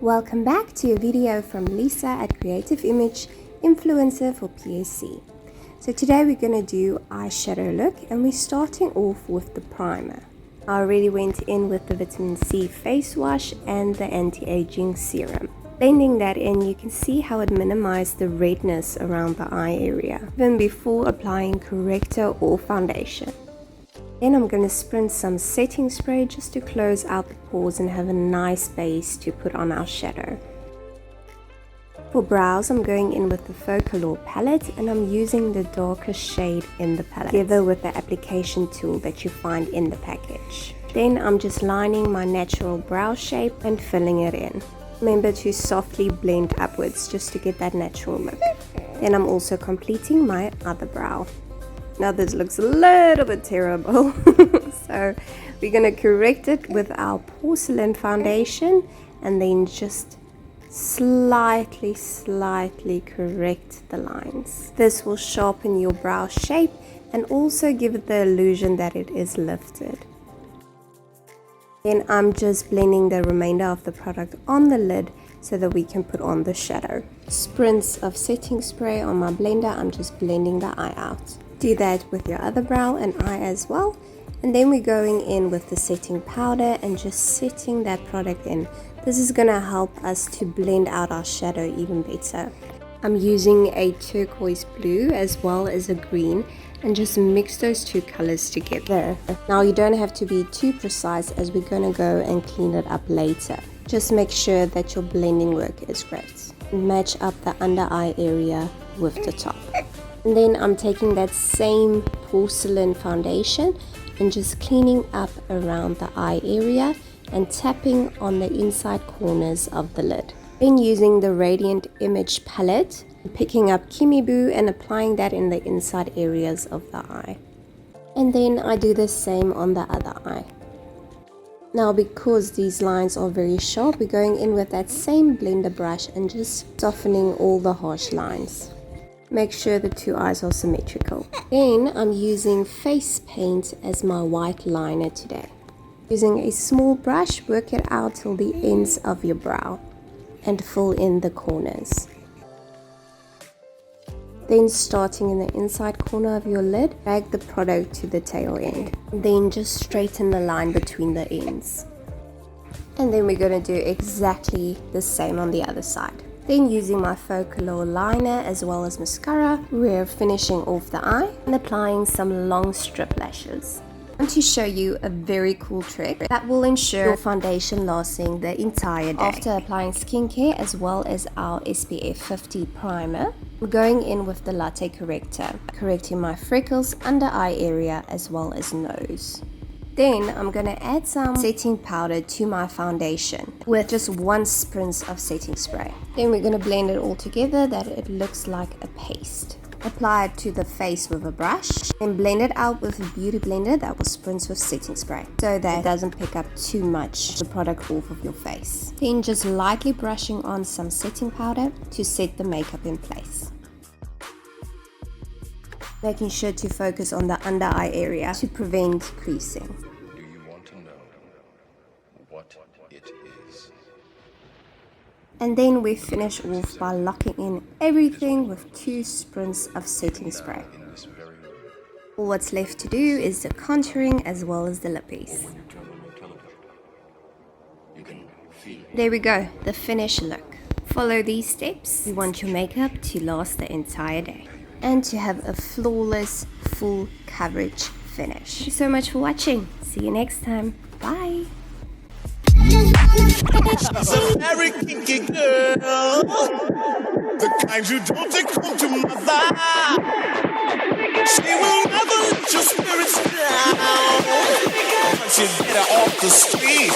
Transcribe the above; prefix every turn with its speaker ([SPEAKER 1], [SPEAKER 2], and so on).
[SPEAKER 1] Welcome back to a video from Lisa at Creative Image, influencer for PSC. So today we're going to do eyeshadow look, and we're starting off with the primer. I already went in with the vitamin C face wash and the anti-aging serum. Blending that in, you can see how it minimized the redness around the eye area, even before applying corrector or foundation. Then I'm going to spritz some setting spray just to close out the pores and have a nice base to put on our shadow. For brows, I'm going in with the Folklore palette, and I'm using the darkest shade in the palette, together with the application tool that you find in the package. Then I'm just lining my natural brow shape and filling it in. Remember to softly blend upwards just to get that natural look. Then I'm also completing my other brow. Now this looks a little bit terrible, so we're going to correct it with our porcelain foundation and then just slightly correct the lines. This will sharpen your brow shape and also give it the illusion that it is lifted. Then I'm just blending the remainder of the product on the lid so that we can put on the shadow. Spritz of setting spray on my blender. I'm just blending the eye out. Do that with your other brow and eye as well. And then we're going in with the setting powder and just setting that product in. This is going to help us to blend out our shadow even better. I'm using a turquoise blue as well as a green and just mix those two colors together. Now you don't have to be too precise as we're going to go and clean it up later. Just make sure that your blending work is great. Match up the under eye area with the top. And then I'm taking that same porcelain foundation and just cleaning up around the eye area and tapping on the inside corners of the lid. Then using the Radiant Image palette, picking up Kimiboo and applying that in the inside areas of the eye. And then I do the same on the other eye. Now because these lines are very sharp, we're going in with that same blender brush and just softening all the harsh lines. Make sure the two eyes are symmetrical. Then I'm using face paint as my white liner today. Using a small brush, work it out till the ends of your brow and fill in the corners. Then starting in the inside corner of your lid, drag the product to the tail end. Then just straighten the line between the ends. And then we're going to do exactly the same on the other side. Then using my Folklore liner as well as mascara, we're finishing off the eye and applying some long strip lashes. I want to show you a very cool trick that will ensure your foundation lasting the entire day. After applying skincare as well as our SPF 50 primer, I'm going in with the latte corrector, correcting my freckles, under eye area as well as nose. Then I'm going to add some setting powder to my foundation with just one spritz of setting spray. Then we're going to blend it all together that it looks like a paste. Apply it to the face with a brush and blend it out with a beauty blender that will spritz with setting spray so that it doesn't pick up too much the product off of your face. Then just lightly brushing on some setting powder to set the makeup in place. Making sure to focus on the under eye area to prevent creasing.
[SPEAKER 2] Do you want to know what it is?
[SPEAKER 1] And then we finish off by locking in everything with 2 spritz of setting spray. All what's left to do is the contouring as well as the lip piece. There we go, the finished look. Follow these steps. You want your makeup to last the entire day and to have a flawless full coverage finish. Thank you so much for watching. See you next time. Bye.
[SPEAKER 3] A very kinky girl, the kind you don't take home to mother. She will never let your spirits down once you get her off the street.